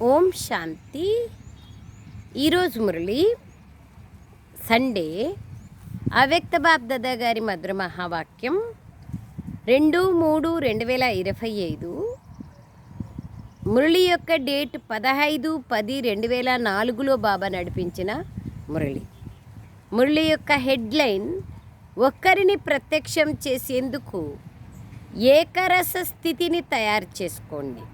ఓం శాంతి. ఈరోజు మురళి సండే. అవ్యక్త బాప్దాదా గారి మధుర మహావాక్యం 2/3/2025. మురళి యొక్క డేట్ 15/10/2004లో బాబా నడిపించిన మురళి. మురళి యొక్క హెడ్లైన్ ఒక్కరిని ప్రత్యక్షం చేసేందుకు ఏకరస స్థితిని తయారు చేసుకోండి.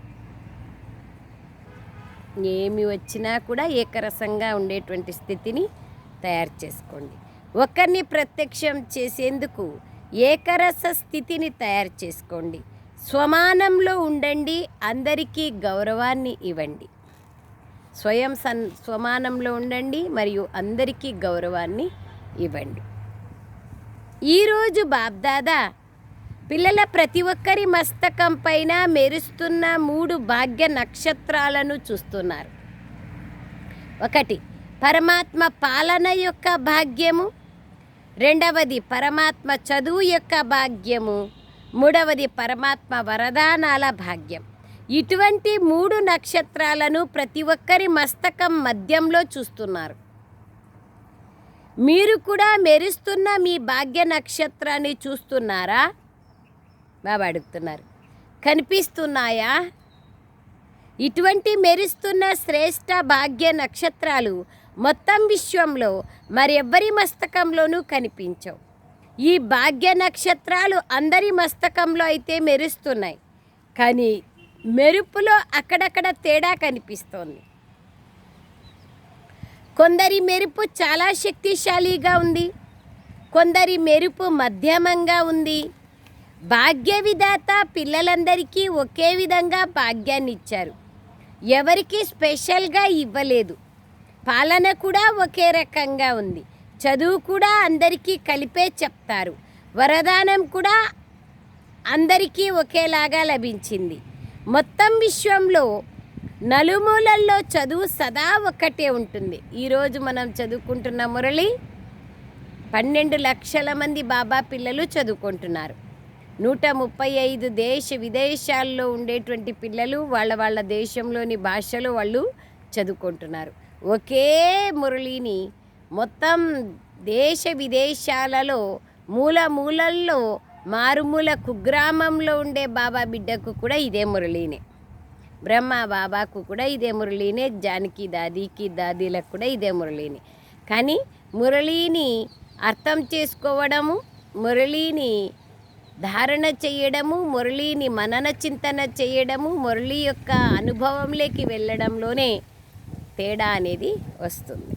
ఏమి వచ్చినా కూడా ఏకరసంగా ఉండేటువంటి స్థితిని తయారు చేసుకోండి. ఒకరిని ప్రత్యక్షం చేసేందుకు ఏకరస స్థితిని తయారు చేసుకోండి. స్వమానంలో ఉండండి, అందరికీ గౌరవాన్ని ఇవ్వండి. స్వమానంలో ఉండండి మరియు అందరికీ గౌరవాన్ని ఇవ్వండి. ఈరోజు బాబ్దాదా పిల్లల ప్రతి ఒక్కరి మస్తకం పైన మెరుస్తున్న 3 భాగ్య నక్షత్రాలను చూస్తున్నారు. 1 పరమాత్మ పాలన యొక్క భాగ్యము, 2వది పరమాత్మ చదువు యొక్క భాగ్యము, 3వది పరమాత్మ వరదానాల భాగ్యం. ఇటువంటి 3 నక్షత్రాలను ప్రతి ఒక్కరి మస్తకం మధ్యంలో చూస్తున్నారు. మీరు కూడా మెరుస్తున్న మీ భాగ్య నక్షత్రాన్ని చూస్తున్నారా? బాబా అడుగుతున్నారు. కనిపిస్తున్నాయా? ఇటువంటి మెరుస్తున్న శ్రేష్ఠ భాగ్య నక్షత్రాలు మొత్తం విశ్వంలో మరెవ్వరి మస్తకంలోనూ కనిపించవు. ఈ భాగ్య నక్షత్రాలు అందరి మస్తకంలో అయితే మెరుస్తున్నాయి, కానీ మెరుపులో అక్కడక్కడ తేడా కనిపిస్తోంది. కొందరి మెరుపు చాలా శక్తిశాలిగా ఉంది, కొందరి మెరుపు మధ్యమంగా ఉంది. భాగ్య విధాత పిల్లలందరికీ ఒకే విధంగా భాగ్యాన్ని ఇచ్చారు, ఎవరికి స్పెషల్గా ఇవ్వలేదు. పాలన కూడా ఒకే రకంగా ఉంది, చదువు కూడా అందరికీ కలిపే చెప్తారు, వరదానం కూడా అందరికీ ఒకేలాగా లభించింది. మొత్తం విశ్వంలో నలుమూలల్లో చదువు సదా ఒక్కటే ఉంటుంది. ఈరోజు మనం చదువుకుంటున్న మురళి 12 లక్షల మంది బాబా పిల్లలు చదువుకుంటున్నారు. 135 దేశ విదేశాల్లో ఉండేటువంటి పిల్లలు వాళ్ళ దేశంలోని భాషలో వాళ్ళు చదువుకుంటున్నారు. ఒకే మురళిని మొత్తం దేశ విదేశాలలో మూలల్లో మారుమూల కుగ్రామంలో ఉండే బాబా బిడ్డకు కూడా ఇదే మురళినే. బ్రహ్మ బాబాకు కూడా ఇదే మురళినే, జానకి దాదీకి దాదీలకు కూడా ఇదే మురళిని. కానీ మురళిని అర్థం చేసుకోవడము, మురళిని ధారణ చేయడము, మురళిని మనన చింతన చేయడము, మురళి యొక్క అనుభవంలోకి వెళ్ళడంలోనే తేడా అనేది వస్తుంది.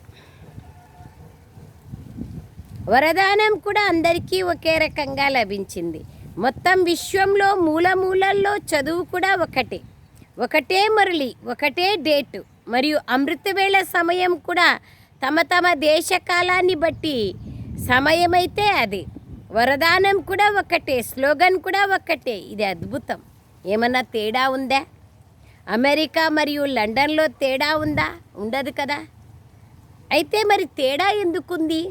వరదానం కూడా అందరికీ ఒకే రకంగా లభించింది. మొత్తం విశ్వంలో మూలల్లో చదువు కూడా ఒకటే మురళి, ఒకటే డేటు మరియు అమృతవేళ సమయం కూడా తమ దేశకాలాన్ని బట్టి సమయమైతే అదే. వరదానం కూడా ఒకటే, స్లోగన్ కూడా ఒకటే. ఇది అద్భుతం. ఏమన్నా తేడా ఉందా? అమెరికా మరియు లండన్లో తేడా ఉందా? ఉండదు కదా. అయితే మరి తేడా ఎందుకుంది?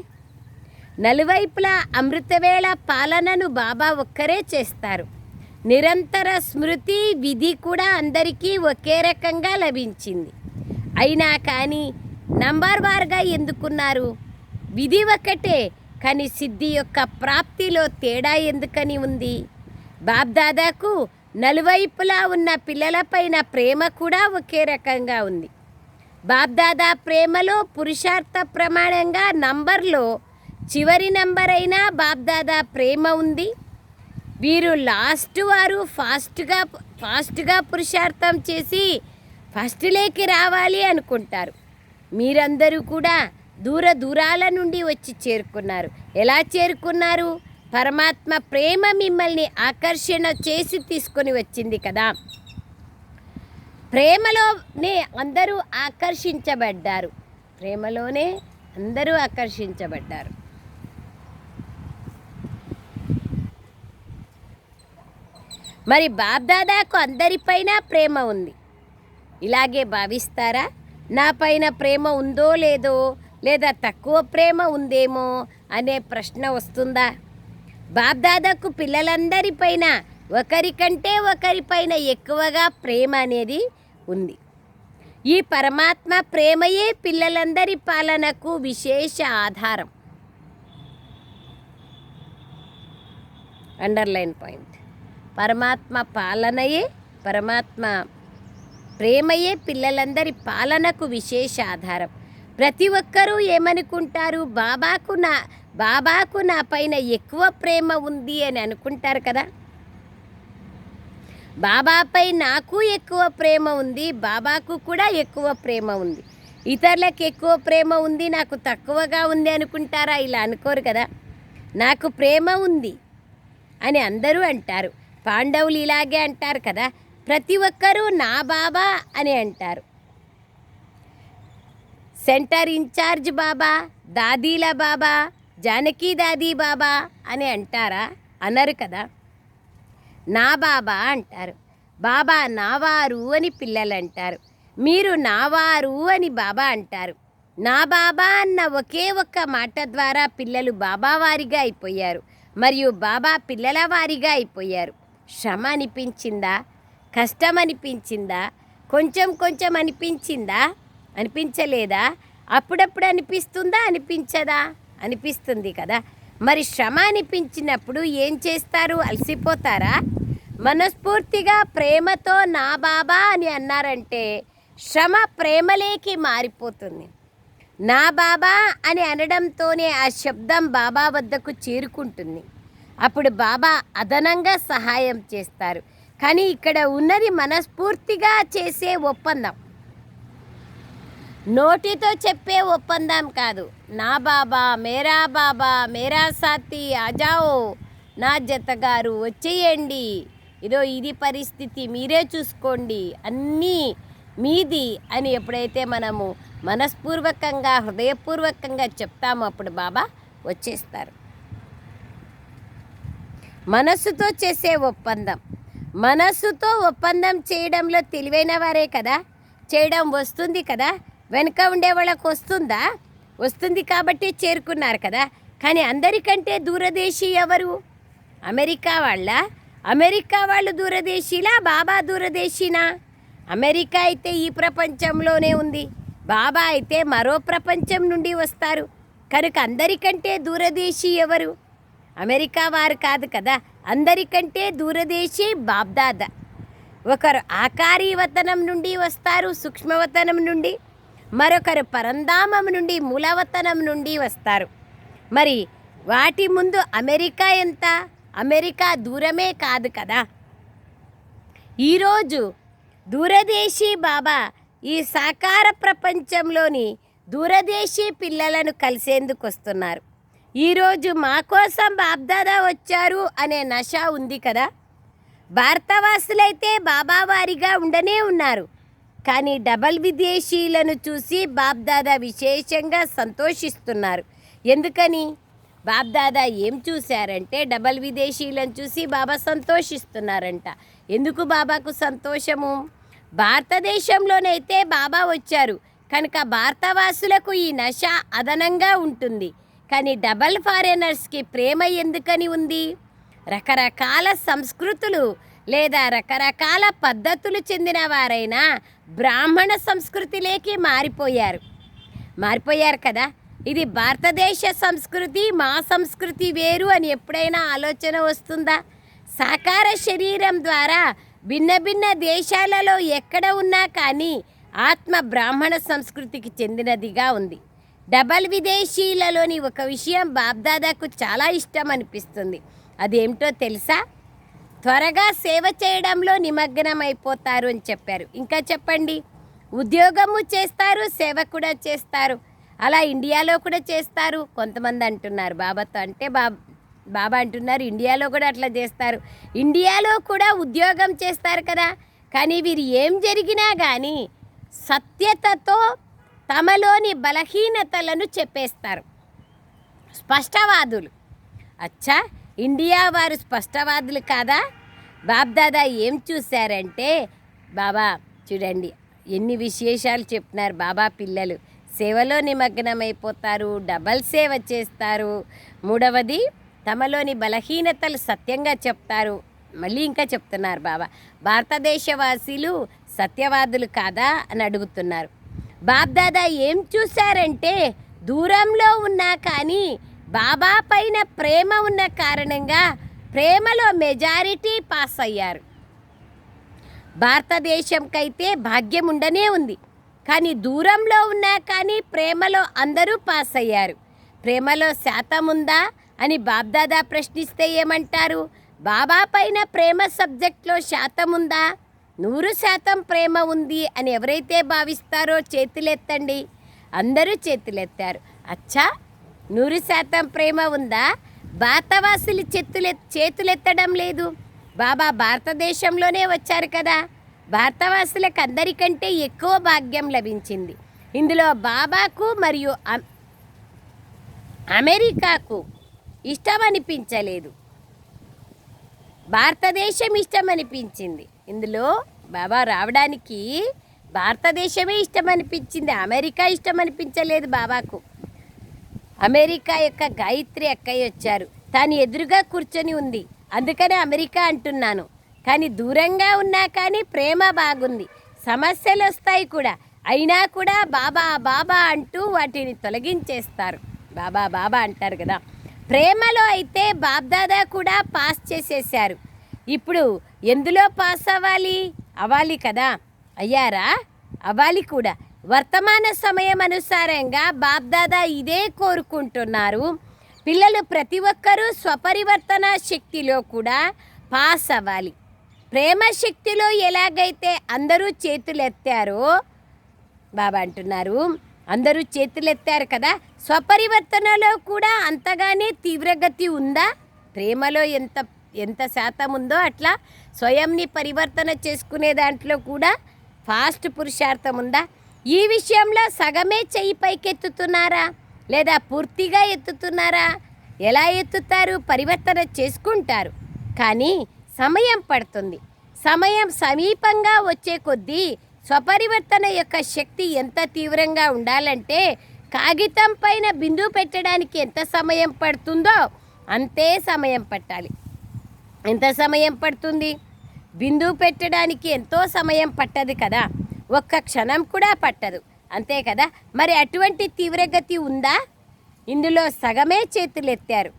నలువైపులా అమృతవేళ పాలనను బాబా ఒక్కరే చేస్తారు. నిరంతర స్మృతి విధి కూడా అందరికీ ఒకే రకంగా లభించింది. అయినా కానీ నంబర్ వార్గా ఎందుకున్నారు? విధి ఒకటే, కానీ సిద్ధి యొక్క ప్రాప్తిలో తేడా ఎందుకని ఉంది? బాబ్దాదాకు నలువైపులా ఉన్న పిల్లలపైన ప్రేమ కూడా ఒకే రకంగా ఉంది. బాబ్దాదా ప్రేమలో పురుషార్థ ప్రమాణంగా నంబర్లో చివరి నంబర్ అయినా బాబ్దాదా ప్రేమ ఉంది. వీరు లాస్ట్ వారు ఫాస్ట్గా పురుషార్థం చేసి ఫస్ట్లోకి రావాలి అనుకుంటారు. మీరందరూ కూడా దూరాల నుండి వచ్చి చేరుకున్నారు. ఎలా చేరుకున్నారు? పరమాత్మ ప్రేమ మిమ్మల్ని ఆకర్షణ చేసి తీసుకొని వచ్చింది కదా. ప్రేమలోనే అందరూ ఆకర్షించబడ్డారు. మరి బాబ్దాదాకు అందరిపైన ప్రేమ ఉంది. ఇలాగే భావిస్తారా? నా పైన ప్రేమ ఉందో లేదో, లేదా తక్కువ ప్రేమ ఉందేమో అనే ప్రశ్న వస్తుందా? బాబ్దాదాకు పిల్లలందరిపైన ఒకరికంటే ఒకరిపైన ఎక్కువగా ప్రేమ అనేది ఉంది. ఈ పరమాత్మ ప్రేమయే పిల్లలందరి పాలనకు విశేష ఆధారం. Underline point. పరమాత్మ పాలనయే, పరమాత్మ ప్రేమయే పిల్లలందరి పాలనకు విశేష ఆధారం. ప్రతి ఒక్కరూ ఏమనుకుంటారు, బాబాకు నా పైన ఎక్కువ ప్రేమ ఉంది అని అనుకుంటారు కదా. బాబాపై నాకు ఎక్కువ ప్రేమ ఉంది, బాబాకు కూడా ఎక్కువ ప్రేమ ఉంది. ఇతరులకు ఎక్కువ ప్రేమ ఉంది, నాకు తక్కువగా ఉంది అనుకుంటారా? ఇలా అనుకోరు కదా. నాకు ప్రేమ ఉంది అని అందరూ అంటారు. పాండవులు ఇలాగే అంటారు కదా. ప్రతి ఒక్కరూ నా బాబా అని అంటారు. సెంటర్ ఇన్ఛార్జ్ బాబా, దాదీల బాబా, జానకి దాదీ బాబా అని అంటారా? అనరు కదా. నా బాబా అంటారు. బాబా నావారు అని పిల్లలు అంటారు. మీరు నావారు అని బాబా అంటారు. నా బాబా అన్న ఒకే ఒక్క మాట ద్వారా పిల్లలు బాబా వారిగా అయిపోయారు, మరియు బాబా పిల్లల వారిగా అయిపోయారు. శ్రమ అనిపించిందా? కష్టం అనిపించిందా? కొంచెం కొంచెం అనిపించిందా? అనిపించలేదా? అప్పుడప్పుడు అనిపిస్తుందా? అనిపించదా? అనిపిస్తుంది కదా. మరి శ్రమ అనిపించినప్పుడు ఏం చేస్తారు? అలసిపోతారా? మనస్ఫూర్తిగా ప్రేమతో నా బాబా అని అన్నారంటే శ్రమ ప్రేమలేకి మారిపోతుంది. నా బాబా అని అనడంతోనే ఆ శబ్దం బాబా వద్దకు చేరుకుంటుంది. అప్పుడు బాబా అదనంగా సహాయం చేస్తారు. కానీ ఇక్కడ ఉన్నది మనస్ఫూర్తిగా చేసే ఒప్పందం, నోటితో చెప్పే ఒప్పందం కాదు. నా బాబా, మేరా సాథీ ఆజాओ, నా జతగారు వచ్చేయండి, ఇదో ఇది పరిస్థితి, మీరే చూసుకోండి, అన్నీ మీది అని ఎప్పుడైతే మనము మనస్పూర్వకంగా హృదయపూర్వకంగా చెప్తామో అప్పుడు బాబా వచ్చేస్తారు. మనస్సుతో చేసే ఒప్పందం, మనస్సుతో ఒప్పందం చేయడంలో తెలివైన వారే కదా. చేయడం వస్తుంది కదా. వెనుక ఉండే వాళ్ళకు వస్తుందా? వస్తుంది కాబట్టి చేరుకున్నారు కదా. కానీ అందరికంటే దూరదేశీ ఎవరు? అమెరికా వాళ్ళ? అమెరికా వాళ్ళు దూరదేశీలా, బాబా దూరదేశీనా? అమెరికా అయితే ఈ ప్రపంచంలోనే ఉంది, బాబా అయితే మరో ప్రపంచం నుండి వస్తారు. కనుక అందరికంటే దూరదేశీ ఎవరు? అమెరికా వారు కాదు కదా. అందరికంటే దూరదేశీ బాబ్దాదా. ఒకరు ఆకారీవతనం నుండి వస్తారు, సూక్ష్మవతనం నుండి. మరొకరు పరంధామం నుండి, మూలవతనం నుండి వస్తారు. మరి వాటి ముందు అమెరికా ఎంత? అమెరికా దూరమే కాదు కదా. ఈరోజు దూరదేశీ బాబా ఈ సాకార ప్రపంచంలోని దూరదేశీ పిల్లలను కలిసేందుకు వస్తున్నారు. ఈరోజు మా కోసం బాబ్దాదా వచ్చారు అనే నష ఉంది కదా. భారతవాసులైతే బాబా వారిగా ఉండనే ఉన్నారు. కానీ డబల్ విదేశీయులను చూసి బాబ్దాదా విశేషంగా సంతోషిస్తున్నారు. ఎందుకని? బాబ్దాదా ఏం చూశారంటే డబల్ విదేశీయులను చూసి బాబా సంతోషిస్తున్నారంట. ఎందుకు బాబాకు సంతోషము? భారతదేశంలోనైతే బాబా వచ్చారు కనుక భారతవాసులకు ఈ నష అదనంగా ఉంటుంది. కానీ డబల్ ఫారెనర్స్కి ప్రేమ ఎందుకని ఉంది? రకరకాల సంస్కృతులు లేదా రకరకాల పద్ధతులు చెందిన వారైనా బ్రాహ్మణ సంస్కృతిలోకి మారిపోయారు కదా. ఇది భారతదేశ సంస్కృతి, మా సంస్కృతి వేరు అని ఎప్పుడైనా ఆలోచన వస్తుందా? సాకార శరీరం ద్వారా భిన్న భిన్న దేశాలలో ఎక్కడ ఉన్నా కానీ ఆత్మ బ్రాహ్మణ సంస్కృతికి చెందినదిగా ఉంది. డబల్ విదేశీయులలోని ఒక విషయం బాబ్దాదాకు చాలా ఇష్టం అనిపిస్తుంది. అదేమిటో తెలుసా? త్వరగా సేవ చేయడంలో నిమగ్నం అయిపోతారు అని చెప్పారు. ఇంకా చెప్పండి. ఉద్యోగము చేస్తారు, సేవ కూడా చేస్తారు. అలా ఇండియాలో కూడా చేస్తారు. కొంతమంది అంటున్నారు బాబాతో అంటే బాబా అంటున్నారు ఇండియాలో కూడా అట్లా చేస్తారు. ఇండియాలో కూడా ఉద్యోగం చేస్తారు కదా. కానీ వీరు ఏం జరిగినా కానీ సత్యతతో తమలోని బలహీనతలను చెప్పేస్తారు. స్పష్టవాదులు. అచ్చా, ఇండియా వారు స్పష్టవాదులు కాదా? బాబ్దాదా ఏం చూశారంటే, బాబా చూడండి ఎన్ని విశేషాలు చెప్తున్నారు. బాబా పిల్లలు సేవలో నిమగ్నమైపోతారు, డబల్ సేవ చేస్తారు. మూడవది తమలోని బలహీనతలు సత్యంగా చెప్తారు. మళ్ళీ ఇంకా చెప్తున్నారు బాబా, భారతదేశవాసీలు సత్యవాదులు కాదా అని అడుగుతున్నారు. బాబ్దాదా ఏం చూశారంటే దూరంలో ఉన్నా కానీ బాబా పైన ప్రేమ ఉన్న కారణంగా ప్రేమలో మెజారిటీ పాస్ అయ్యారు. భారతదేశంకైతే భాగ్యం ఉండనే ఉంది, కానీ దూరంలో ఉన్నా కానీ ప్రేమలో అందరూ పాస్ అయ్యారు. ప్రేమలో శాతం ఉందా అని బాబ్దాదా ప్రశ్నిస్తే ఏమంటారు? బాబా పైన ప్రేమ సబ్జెక్ట్లో శాతం ఉందా? 100% ప్రేమ ఉంది అని ఎవరైతే భావిస్తారో చేతులెత్తండి. అందరూ చేతులెత్తారు. అచ్చా 100% ప్రేమ ఉందా? భారతవాసులు చేతులెత్తడం లేదు. బాబా భారతదేశంలోనే వచ్చారు కదా, భారతవాసులకు అందరికంటే ఎక్కువ భాగ్యం లభించింది. ఇందులో బాబాకు మరియు అమెరికాకు ఇష్టం అనిపించలేదు, భారతదేశం ఇష్టం అనిపించింది. ఇందులో బాబా రావడానికి భారతదేశమే ఇష్టం అనిపించింది, అమెరికా ఇష్టం అనిపించలేదు బాబాకు. అమెరికా యొక్క గాయత్రి అక్కయ్య వచ్చారు, తాను ఎదురుగా కూర్చొని ఉంది, అందుకనే అమెరికా అంటున్నాను. కానీ దూరంగా ఉన్నా కానీ ప్రేమ బాగుంది. సమస్యలు వస్తాయి కూడా, అయినా కూడా బాబా బాబా అంటూ వాటిని తొలగించేస్తారు. బాబా బాబా అంటారు కదా. ప్రేమలో అయితే బాబ్దాదా కూడా పాస్ చేసేసారు. ఇప్పుడు ఎందులో పాస్ అవ్వాలి కదా, అయ్యారా? అవ్వాలి కూడా. వర్తమాన సమయం అనుసారంగా బాబ్దాదా ఇదే కోరుకుంటున్నారు. పిల్లలు ప్రతి ఒక్కరూ స్వపరివర్తన శక్తిలో కూడా పాస్ అవ్వాలి. ప్రేమ శక్తిలో ఎలాగైతే అందరూ చేతులెత్తారో బాబా అంటున్నారు, అందరూ చేతులెత్తారు కదా, స్వపరివర్తనలో కూడా అంతగానే తీవ్రగతి ఉందా? ప్రేమలో ఎంత శాతం ఉందో అట్లా స్వయంని పరివర్తన చేసుకునే దాంట్లో కూడా ఫాస్ట్ పురుషార్థం ఉందా? ఈ విషయంలో సగమే చెయ్యి పైకెత్తుతున్నారా లేదా పూర్తిగా ఎత్తుతున్నారా? ఎలా ఎత్తుతారు? పరివర్తన చేసుకుంటారు, కానీ సమయం పడుతుంది. సమయం సమీపంగా వచ్చే కొద్దీ స్వపరివర్తన యొక్క శక్తి ఎంత తీవ్రంగా ఉండాలంటే కాగితం పైన బిందువు పెట్టడానికి ఎంత సమయం పడుతుందో అంతే సమయం పట్టాలి. ఎంత సమయం పడుతుంది? బిందువు పెట్టడానికి ఎంతో సమయం పట్టదు కదా, ఒక్క క్షణం కూడా పట్టదు, అంతే కదా. మరి అటువంటి తీవ్రగతి ఉందా? ఇందులో సగమే చేతులెత్తారు.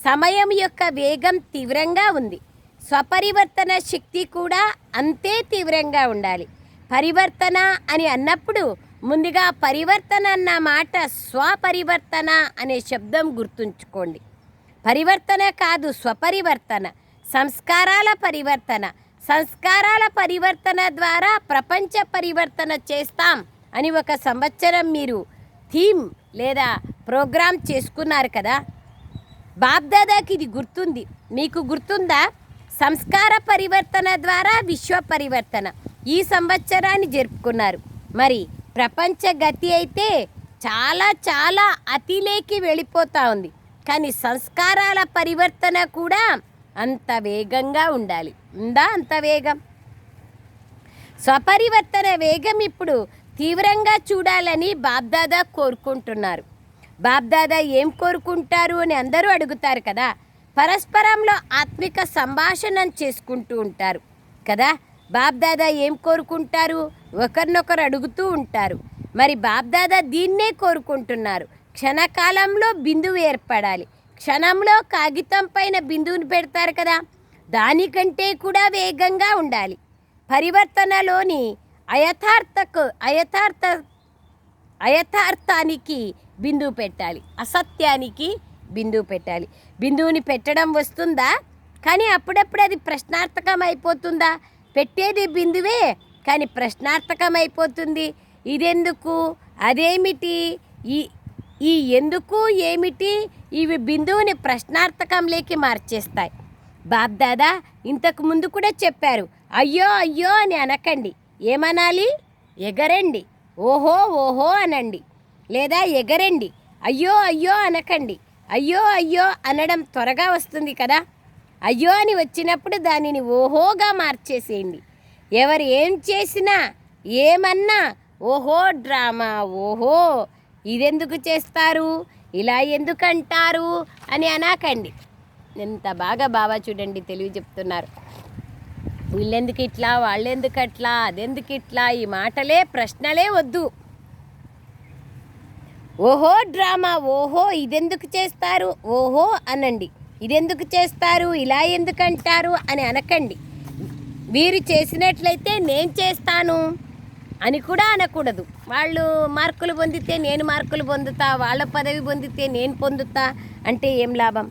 సమయం యొక్క వేగం తీవ్రంగా ఉంది. స్వపరివర్తన శక్తి కూడా అంతే తీవ్రంగా ఉండాలి. పరివర్తన అని అన్నప్పుడు ముందుగా పరివర్తన అన్న మాట స్వపరివర్తన అనే శబ్దం గుర్తుంచుకోండి. పరివర్తన కాదు, స్వపరివర్తన, సంస్కారాల పరివర్తన. సంస్కారాల పరివర్తన ద్వారా ప్రపంచ పరివర్తన చేస్తాం అని ఒక సంవత్సరం మీరు థీమ్ లేదా ప్రోగ్రాం చేసుకున్నారు కదా. బాబ్దాదాకి ఇది గుర్తుంది, మీకు గుర్తుందా? సంస్కార పరివర్తన ద్వారా విశ్వ పరివర్తన ఈ సంవత్సరాన్ని జరుపుకున్నారు. మరి ప్రపంచ గతి అయితే చాలా చాలా అతిలేకి వెళ్ళిపోతూ ఉంది, కానీ సంస్కారాల పరివర్తన కూడా అంత వేగంగా ఉండాలి. ఉందా అంత వేగం? స్వపరివర్తన వేగం ఇప్పుడు తీవ్రంగా చూడాలని బాబ్దాదా కోరుకుంటున్నారు. బాబ్దాదా ఏం కోరుకుంటారు అని అందరూ అడుగుతారు కదా. పరస్పరంలో ఆత్మిక సంభాషణ చేసుకుంటూ ఉంటారు కదా. బాబ్దాదా ఏం కోరుకుంటారు? ఒకరినొకరు అడుగుతూ ఉంటారు. మరి బాబ్దాదా దీన్నే కోరుకుంటున్నారు. క్షణకాలంలో బిందువు ఏర్పడాలి. క్షణంలో కాగితం పైన బిందువుని పెడతారు కదా, దానికంటే కూడా వేగంగా ఉండాలి. పరివర్తనలోని అయథార్థానికి బిందువు పెట్టాలి, అసత్యానికి బిందువు పెట్టాలి. బిందువుని పెట్టడం వస్తుందా, కానీ అప్పుడప్పుడు అది ప్రశ్నార్థకం అయిపోతుందా? పెట్టేది బిందువే కానీ ప్రశ్నార్థకం అయిపోతుంది. ఇదెందుకు, అదేమిటి, ఈ ఎందుకు ఏమిటి ఇవి బిందువుని ప్రశ్నార్థకంలోకి మార్చేస్తాయి. బాబ్దాదా ఇంతకు ముందు కూడా చెప్పారు, అయ్యో అయ్యో అని అనకండి. ఏమనాలి? ఎగరండి. ఓహో ఓహో అనండి, లేదా ఎగరండి. అయ్యో అయ్యో అనకండి. అయ్యో అయ్యో అనడం త్వరగా వస్తుంది కదా. అయ్యో అని వచ్చినప్పుడు దానిని ఓహోగా మార్చేసేయండి. ఎవరు ఏం చేసినా ఏమన్నా ఓహో డ్రామా, ఓహో ఇదెందుకు చేస్తారు, ఇలా ఎందుకు అంటారు అని అనకండి. ఎంత బాగా బాబా చూడండి తెలివి చెప్తున్నారు. వీళ్ళెందుకు ఇట్లా, వాళ్ళెందుకు అట్లా, అదెందుకు ఇట్లా, ఈ మాటలే ప్రశ్నలే వద్దు. ఓహో డ్రామా, ఓహో ఇదెందుకు చేస్తారు, ఓహో అనండి. ఇదెందుకు చేస్తారు, ఇలా ఎందుకంటారు అని అనకండి. వీరు చేసినట్లయితే నేను చేస్తాను అని కూడా అనకూడదు. వాళ్ళు మార్కులు పొందితే నేను మార్కులు పొందుతా, వాళ్ళ పదవి పొందితే నేను పొందుతా అంటే ఏం లాభం?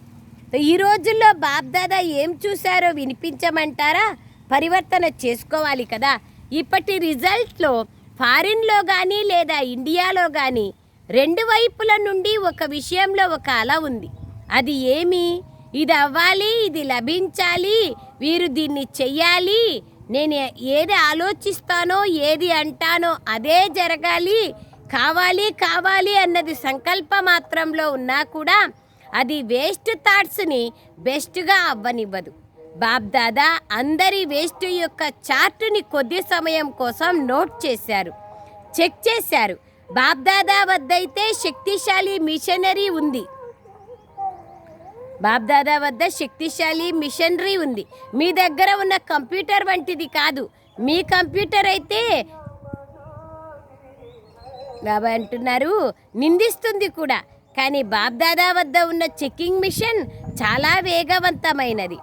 ఈ రోజుల్లో బాప్దాదా ఏం చూశారో వినిపించమంటారా? పరివర్తన చేసుకోవాలి కదా. ఇప్పటి రిజల్ట్లో ఫారిన్లో కానీ లేదా ఇండియాలో కానీ రెండు వైపుల నుండి ఒక విషయంలో ఒక అల ఉంది. అది ఏమి? ఇది అవ్వాలి, ఇది లభించాలి, వీరు దీన్ని చెయ్యాలి, నేను ఏది ఆలోచిస్తానో ఏది అంటానో అదే జరగాలి, కావాలి కావాలి అన్నది సంకల్ప మాత్రంలో ఉన్నా కూడా అది వేస్ట్ థాట్స్ని బెస్ట్గా అవ్వనివ్వదు. బాప్దాదా అందరి వేస్ట్ యొక్క చార్టుని కొద్ది సమయం కోసం నోట్ చేశారు, చెక్ చేశారు. బాప్దాదా వద్దైతే శక్తిశాలి మిషనరీ ఉంది. బాప్దాదా వద్ద శక్తిశాలి మిషనరీ ఉంది. మీ దగ్గర ఉన్న కంప్యూటర్ వంటిది కాదు. మీ కంప్యూటర్ అయితే బాబా అంటున్నారు నిందిస్తుంది కూడా. కానీ బాప్దాదా వద్ద ఉన్న చెకింగ్ మిషన్ చాలా వేగవంతమైనది.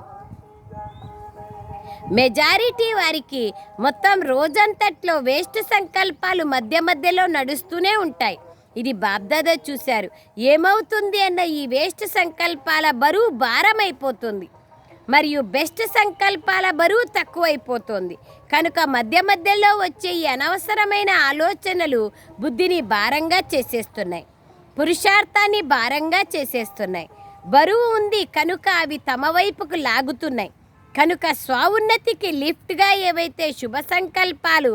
మెజారిటీ వారికి మొత్తం రోజంతట్లో వేస్ట్ సంకల్పాలు మధ్య మధ్యలో నడుస్తూనే ఉంటాయి. ఇది బాప్దాదా చూశారు. ఏమవుతుంది అన్న ఈ వేస్ట్ సంకల్పాల బరువు భారమైపోతుంది మరియు బెస్ట్ సంకల్పాల బరువు తక్కువైపోతుంది. కనుక మధ్య మధ్యలో వచ్చే ఈ అనవసరమైన ఆలోచనలు బుద్ధిని భారంగా చేసేస్తున్నాయి, పురుషార్థాన్ని భారంగా చేసేస్తున్నాయి. బరువు ఉంది కనుక అవి తమ వైపుకు లాగుతున్నాయి. కనుక స్వఉన్నతికి లిఫ్ట్గా ఏవైతే శుభ సంకల్పాలు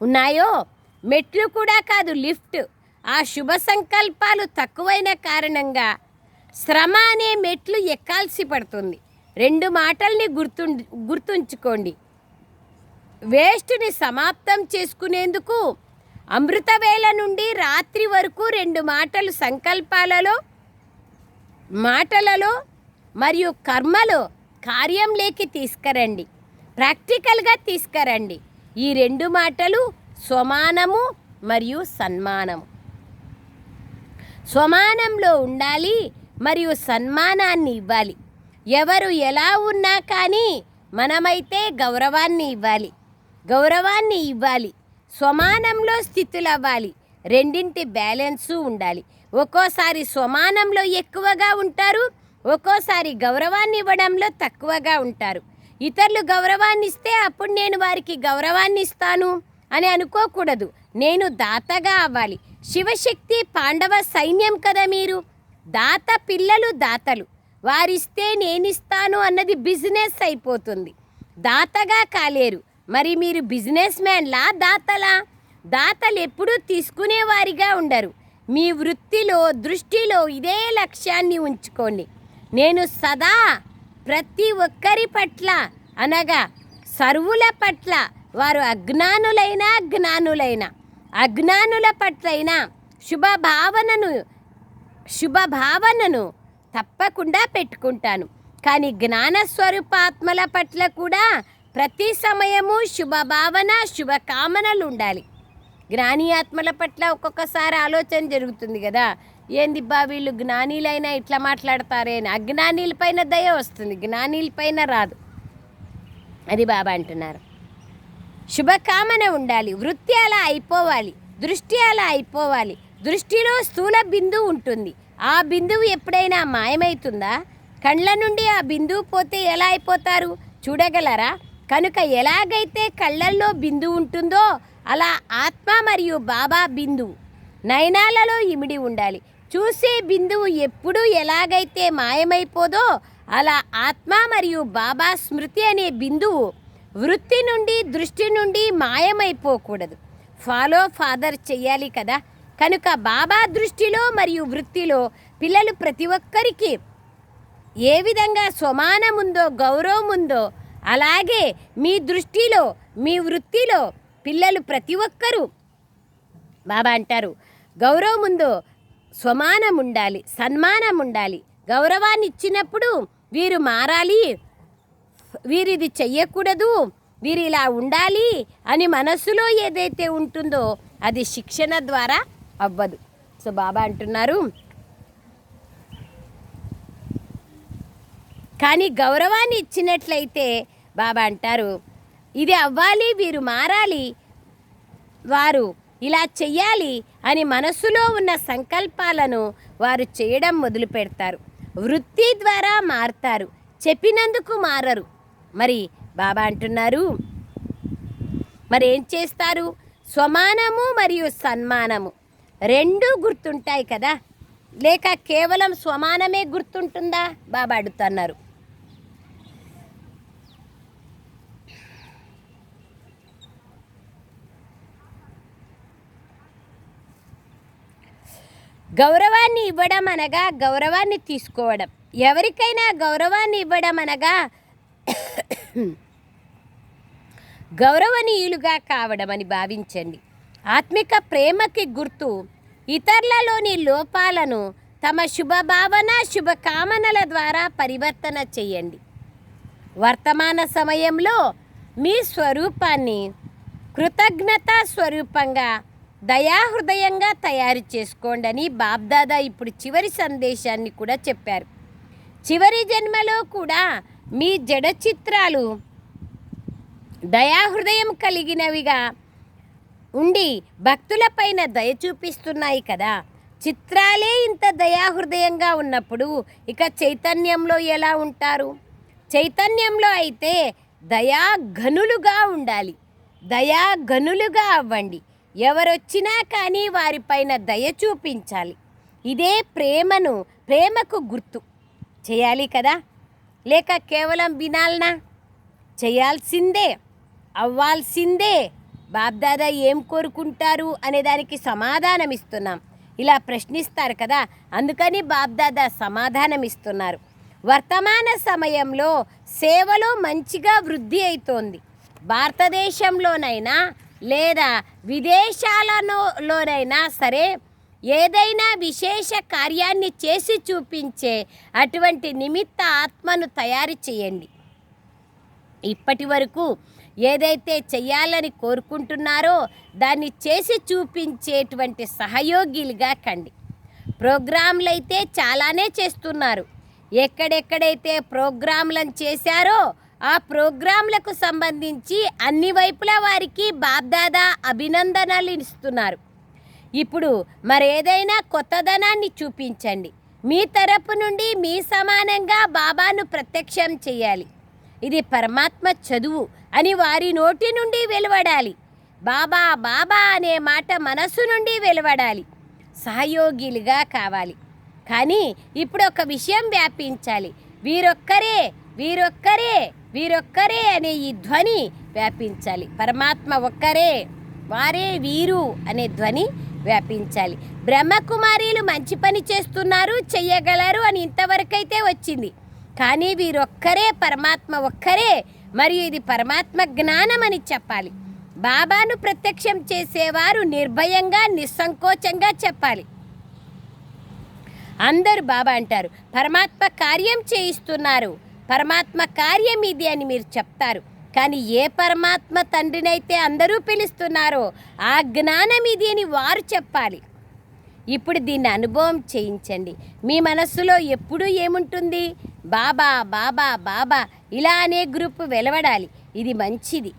ఉన్నాయో, మెట్లు కూడా కాదు లిఫ్ట్, ఆ శుభ సంకల్పాలు తక్కువైన కారణంగా శ్రమ అనే మెట్లు ఎక్కాల్సి పడుతుంది. రెండు మాటల్ని గుర్తుంచుకోండి. వేస్ట్ని సమాప్తం చేసుకునేందుకు అమృతవేళ నుండి రాత్రి వరకు రెండు మాటలు సంకల్పాలలో, మాటలలో మరియు కర్మలో కార్యంలోకి తీసుకురండి, ప్రాక్టికల్గా తీసుకురండి. ఈ రెండు మాటలు స్వమానము మరియు సన్మానము. స్వమానంలో ఉండాలి మరియు సన్మానాన్ని ఇవ్వాలి. ఎవరు ఎలా ఉన్నా కానీ మనమైతే గౌరవాన్ని ఇవ్వాలి, గౌరవాన్ని ఇవ్వాలి. స్వమానంలో స్థితులు అవ్వాలి. రెండింటి బ్యాలెన్సు ఉండాలి. ఒక్కోసారి స్వమానంలో ఎక్కువగా ఉంటారు, ఒక్కోసారి గౌరవాన్ని ఇవ్వడంలో తక్కువగా ఉంటారు. ఇతరులు గౌరవాన్ని ఇస్తే అప్పుడు నేను వారికి గౌరవాన్ని ఇస్తాను అని అనుకోకూడదు. నేను దాతగా అవ్వాలి. శివశక్తి పాండవ సైన్యం కదా మీరు. దాత పిల్లలు దాతలు. వారిస్తే నేనిస్తాను అన్నది బిజినెస్ అయిపోతుంది. దాతగా కాలేరు. మరి మీరు బిజినెస్ మ్యాన్లా దాతలా? దాతలు ఎప్పుడూ తీసుకునేవారిగా ఉండరు. మీ వృత్తిలో దృష్టిలో ఇదే లక్ష్యాన్ని ఉంచుకోండి. నేను సదా ప్రతి ఒక్కరి పట్ల అనగా సర్వుల పట్ల, వారు అజ్ఞానులైనా జ్ఞానులైన అజ్ఞానుల పట్లైనా శుభభావనను తప్పకుండా పెట్టుకుంటాను. కానీ జ్ఞానస్వరూపాత్మల పట్ల కూడా ప్రతి సమయము శుభభావన శుభకామనలు ఉండాలి. జ్ఞాని ఆత్మల పట్ల ఒక్కొక్కసారి ఆలోచన జరుగుతుంది కదా, ఏందిబ్బా వీళ్ళు జ్ఞానీలైనా ఇట్లా మాట్లాడతారే అని. అజ్ఞానీలపైన దయ వస్తుంది, జ్ఞానీలపైన రాదు. అది బాబా అంటున్నారు. శుభకామన ఉండాలి. వృత్తి అలా అయిపోవాలి, దృష్టి అలా అయిపోవాలి. దృష్టిలో స్థూల బిందువు ఉంటుంది. ఆ బిందువు ఎప్పుడైనా మాయమవుతుందా? కండ్ల నుండి ఆ బిందువు పోతే ఎలా అయిపోతారు చూడగలరా? కనుక ఎలాగైతే కళ్ళల్లో బిందువు ఉంటుందో అలా ఆత్మ మరియు బాబా బిందువు నయనాలలో ఇమిడి ఉండాలి. చూసే బిందువు ఎప్పుడు ఎలాగైతే మాయమైపోదో అలా ఆత్మ మరియు బాబా స్మృతి అనే బిందువు వృత్తి నుండి దృష్టి నుండి మాయమైపోకూడదు. ఫాలో ఫాదర్ చెయ్యాలి కదా. కనుక బాబా దృష్టిలో మరియు వృత్తిలో పిల్లలు ప్రతి ఒక్కరికి ఏ విధంగా స్వమానముందో గౌరవం ఉందో అలాగే మీ దృష్టిలో మీ వృత్తిలో పిల్లలు ప్రతి ఒక్కరూ బాబా అంటారు గౌరవం ఉందో స్వమానం ఉండాలి, సన్మానం ఉండాలి. గౌరవాన్ని ఇచ్చినప్పుడు వీరు మారాలి, వీరిది చెయ్యకూడదు, వీరు ఇలా ఉండాలి అని మనసులో ఏదైతే ఉంటుందో అది శిక్షణ ద్వారా అవ్వదు. సో బాబా అంటున్నారు, కానీ గౌరవాన్ని ఇచ్చినట్లయితే బాబా అంటారు ఇది అవ్వాలి, వీరు మారాలి, వారు ఇలా చెయ్యాలి అని మనసులో ఉన్న సంకల్పాలను వారు చేయడం మొదలు పెడతారు. వృత్తి ద్వారా మారుతారు, చెప్పినందుకు మారరు. మరి బాబా అంటున్నారు, మరి ఏం చేస్తారు? స్వమానము మరియు సన్మానము రెండూ గుర్తుంటాయి కదా, లేక కేవలం స్వమానమే గుర్తుంటుందా? బాబా అడుగుతున్నారు. గౌరవాన్ని ఇవ్వడం అనగా గౌరవాన్ని తీసుకోవడం, ఎవరికైనా గౌరవాన్ని ఇవ్వడం అనగా గౌరవనీయులుగా కావడం అని భావించండి. ఆత్మిక ప్రేమకి గుర్తు ఇతరులలోని లోపాలను తమ శుభభావన శుభకామనల ద్వారా పరివర్తన చేయండి. వర్తమాన సమయంలో మీ స్వరూపాన్ని కృతజ్ఞతా స్వరూపంగా దయాహృదయంగా తయారు చేసుకోండి అని బాబ్దాదా ఇప్పుడు చివరి సందేశాన్ని కూడా చెప్పారు. చివరి జన్మలో కూడా మీ జడ చిత్రాలు దయాహృదయం కలిగినవిగా ఉండి భక్తులపైన దయ చూపిస్తున్నాయి కదా. చిత్రాలే ఇంత దయాహృదయంగా ఉన్నప్పుడు ఇక చైతన్యంలో ఎలా ఉంటారు? చైతన్యంలో అయితే దయాఘనులుగా ఉండాలి, దయాఘనులుగా అవ్వండి. ఎవరొచ్చినా కానీ వారిపైన దయ చూపించాలి. ఇదే ప్రేమకు గుర్తు. చేయాలి కదా, లేక కేవలం వినాలనా? చేయాల్సిందే, అవ్వాల్సిందే. బాబ్దాదా ఏం కోరుకుంటారు అనే దానికి సమాధానం ఇస్తున్నాం. ఇలా ప్రశ్నిస్తారు కదా, అందుకని బాబ్దాదా సమాధానం ఇస్తున్నారు. వర్తమాన సమయంలో సేవలో మంచిగా వృద్ధి అవుతోంది. భారతదేశంలోనైనా లేదా విదేశాలలోనైనా సరే ఏదైనా విశేష కార్యాన్ని చేసి చూపించే అటువంటి నిమిత్త ఆత్మను తయారు చేయండి. ఇప్పటి వరకు ఏదైతే చెయ్యాలని కోరుకుంటున్నారో దాన్ని చేసి చూపించేటువంటి సహయోగిలుగా కండి. ప్రోగ్రాంలు అయితే చాలానే చేస్తున్నారు. ఎక్కడెక్కడైతే ప్రోగ్రాంలను చేశారో ఆ ప్రోగ్రాంలకు సంబంధించి అన్ని వైపులా వారికి బాబ్దాదా అభినందనలు ఇస్తున్నారు. ఇప్పుడు మరేదైనా కొత్తదనాన్ని చూపించండి. మీ తరపు నుండి మీ సమానంగా బాబాను ప్రత్యక్షం చేయాలి. ఇది పరమాత్మ చదువు అని వారి నోటి నుండి వెలువడాలి. బాబా బాబా అనే మాట మనసు నుండి వెలువడాలి. సహయోగిలుగా కావాలి. కానీ ఇప్పుడు ఒక విషయం వ్యాపించాలి. వీరొక్కరే వీరొక్కరే వీరొక్కరే అనే ఈ ధ్వని వ్యాపించాలి. పరమాత్మ ఒక్కరే, వారే వీరు అనే ధ్వని వ్యాపించాలి. బ్రహ్మకుమారీలు మంచి పని చేస్తున్నారు, చెయ్యగలరు అని ఇంతవరకైతే వచ్చింది. కానీ వీరొక్కరే, పరమాత్మ ఒక్కరే, మరియు ఇది పరమాత్మ జ్ఞానం అని చెప్పాలి. బాబాను ప్రత్యక్షం చేసేవారు నిర్భయంగా నిస్సంకోచంగా చెప్పాలి. అందరూ బాబా అంటారు పరమాత్మ కార్యం చేయిస్తున్నారు, పరమాత్మ కార్యం ఇది అని మీరు చెప్తారు. కానీ ఏ పరమాత్మ తండ్రినైతే అందరూ పిలుస్తున్నారో ఆ జ్ఞానం ఇది అని వారు చెప్పాలి. ఇప్పుడు దీన్ని అనుభవం చేయించండి. మీ మనస్సులో ఎప్పుడూ ఏముంటుంది? బాబా బాబా బాబా ఇలా అనే గ్రూపు వెలువడాలి. ఇది మంచిది,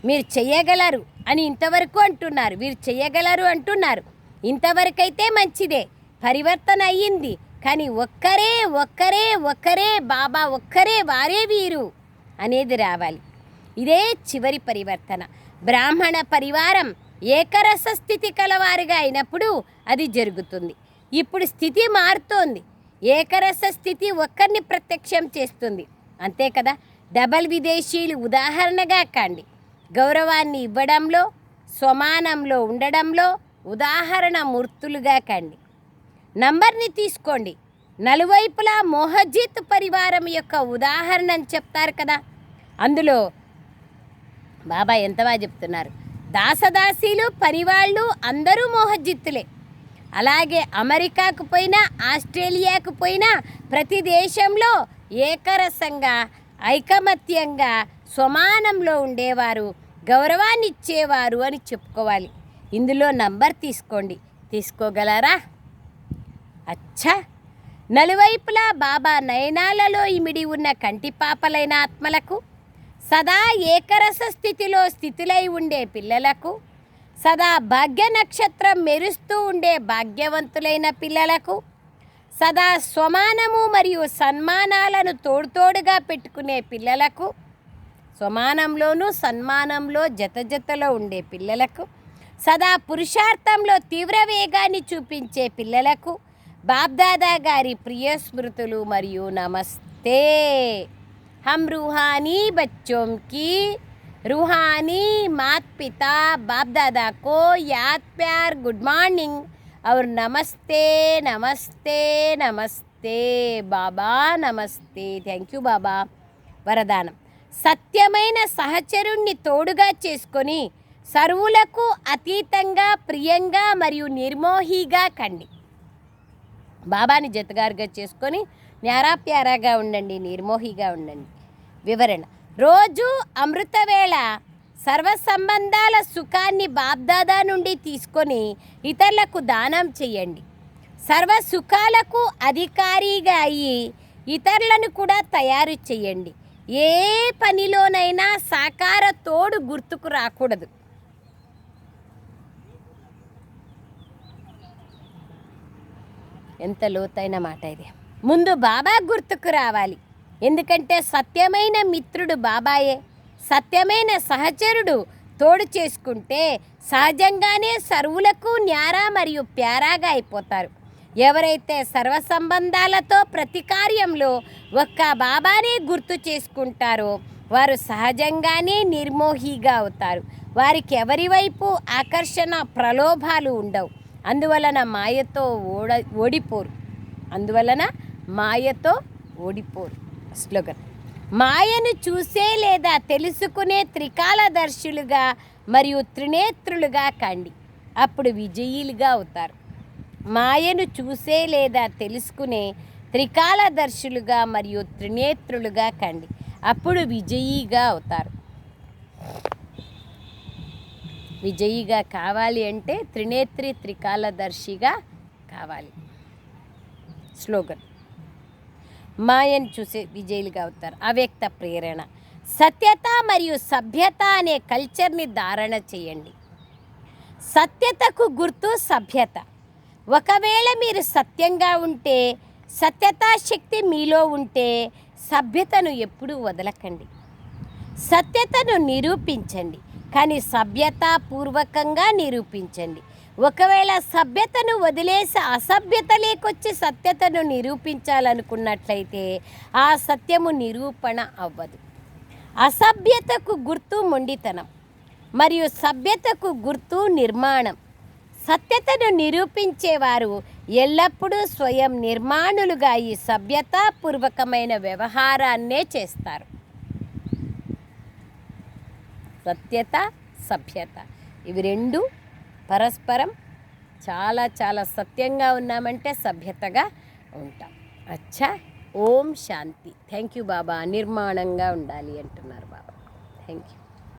మీరు చెయ్యగలరు అని ఇంతవరకు అంటున్నారు, వీరు చెయ్యగలరు అంటున్నారు. ఇంతవరకైతే మంచిదే, పరివర్తన అయ్యింది. కానీ ఒక్కరే ఒక్కరే ఒక్కరే బాబా ఒక్కరే, వారే వీరు అనేది రావాలి. ఇదే చివరి పరివర్తన. బ్రాహ్మణ పరివారం ఏకరస స్థితి కలవారుగా అయినప్పుడు అది జరుగుతుంది. ఇప్పుడు స్థితి మారుతోంది. ఏకరస స్థితి ఒక్కరిని ప్రత్యక్షం చేస్తుంది, అంతే కదా. డబల్ విదేశీయులు ఉదాహరణగా కండి. గౌరవాన్ని ఇవ్వడంలో, స్వమానంలో ఉండడంలో ఉదాహరణ మూర్తులుగా కండి. నంబర్ని తీసుకోండి. నలువైపులా మోహజిత్ పరివారం యొక్క ఉదాహరణని చెప్తారు కదా. అందులో బాబా ఎంత బాగా చెప్తున్నారు. దాసదాసీలు, పనివాళ్ళు అందరూ మోహజిత్తులే. అలాగే అమెరికాకు పోయినా, ఆస్ట్రేలియాకు పోయినా ప్రతి దేశంలో ఏకరసంగా ఐకమత్యంగా సమానంలో ఉండేవారు, గౌరవాన్ని ఇచ్చేవారు అని చెప్పుకోవాలి. ఇందులో నంబర్ తీసుకోండి, తీసుకోగలరా? అచ్చా, నలువైపులా బాబా నయనాలలో ఇమిడి ఉన్న కంటిపాపలైన ఆత్మలకు, సదా ఏకరస స్థితిలో స్థితులై ఉండే పిల్లలకు, సదా భాగ్య నక్షత్రం మెరుస్తూ ఉండే భాగ్యవంతులైన పిల్లలకు, సదా స్వమానము మరియు సన్మానాలను తోడుతోడుగా పెట్టుకునే పిల్లలకు, స్వమానంలోనూ సన్మానంలో జతలో ఉండే పిల్లలకు, సదా పురుషార్థంలో తీవ్ర వేగాన్ని చూపించే పిల్లలకు బాబ్దాదా గారి ప్రియ స్మృతులు మరియు నమస్తే. हम रूहानी बच्चों की रूहानी माता पिता बाप दादा को याद प्यार गुड मॉर्निंग और नमस्ते नमस्ते नमस्ते बाबा नमस्ते. థ్యాంక్ యూ బాబా. వరదానం: సత్యమైన సహచరుణ్ణి తోడుగా చేసుకొని సర్వులకు అతీతంగా ప్రియంగా మరియు నిర్మోహిగా కండి. బాబాని జతగారుగా చేసుకొని న్యారా ప్యారాగా ఉండండి, నిర్మోహిగా ఉండండి. వివరణ: రోజు అమృతవేళ సర్వ సంబంధాల సుఖాన్ని బాబ్దాదా నుండి తీసుకొని ఇతరులకు దానం చేయండి. సర్వ సుఖాలకు అధికారిగా అయ్యి ఇతరులను కూడా తయారు చేయండి. ఏ పనిలోనైనా సాకార తోడు గుర్తుకు రాకూడదు. ఎంత లోతైన మాట ఇది. ముందు బాబా గుర్తుకు రావాలి, ఎందుకంటే సత్యమైన మిత్రుడు బాబాయే. సత్యమైన సహచరుడు తోడు చేసుకుంటే సహజంగానే సర్వులకు న్యారా మరియు ప్యారాగా అయిపోతారు. ఎవరైతే సర్వ సంబంధాలతో ప్రతి కార్యంలో ఒక్క బాబానే గుర్తు చేసుకుంటారో వారు సహజంగానే నిర్మోహిగా అవుతారు. వారికి ఎవరి వైపు ఆకర్షణ ప్రలోభాలు ఉండవు. అందువలన మాయతో ఓడిపోరు. స్లోగన్: మాయను చూసే లేదా తెలుసుకునే త్రికాలదర్శులుగా మరియు త్రినేత్రులుగా కండి, అప్పుడు విజయీలుగా అవుతారు. మాయను చూసే లేదా తెలుసుకునే త్రికాలదర్శులుగా మరియు త్రినేత్రులుగా కండి, అప్పుడు విజయీగా అవుతారు. విజయీగా కావాలి అంటే త్రినేత్రి త్రికాలదర్శిగా కావాలి. స్లోగన్: మాయను చూసే విజయులుగా అవుతారు. అవ్యక్త ప్రేరణ: సత్యత మరియు సభ్యత అనే కల్చర్ని ధారణ చేయండి. సత్యతకు గుర్తు సభ్యత. ఒకవేళ మీరు సత్యంగా ఉంటే, సత్యతా శక్తి మీలో ఉంటే సభ్యతను ఎప్పుడూ వదలకండి. సత్యతను నిరూపించండి, కానీ సభ్యతాపూర్వకంగా నిరూపించండి. ఒకవేళ సభ్యతను వదిలేసి అసభ్యత లేకొచ్చి సత్యతను నిరూపించాలనుకున్నట్లయితే ఆ సత్యము నిరూపణ అవ్వదు. అసభ్యతకు గుర్తు మొండితనం మరియు సభ్యతకు గుర్తు నిర్మాణం. సత్యతను నిరూపించేవారు ఎల్లప్పుడూ స్వయం నిర్మాణులుగా ఈ సభ్యతాపూర్వకమైన వ్యవహారాన్నే చేస్తారు. సత్యత, సభ్యత ఇవి రెండు పరస్పరం చాలా చాలా సత్యంగా ఉన్నామంటే సభ్యతగా ఉంటాం. అచ్చా, ఓం శాంతి. థ్యాంక్ యూ బాబా. నిర్మాణంగా ఉండాలి అంటున్నారు బాబా. Thank you.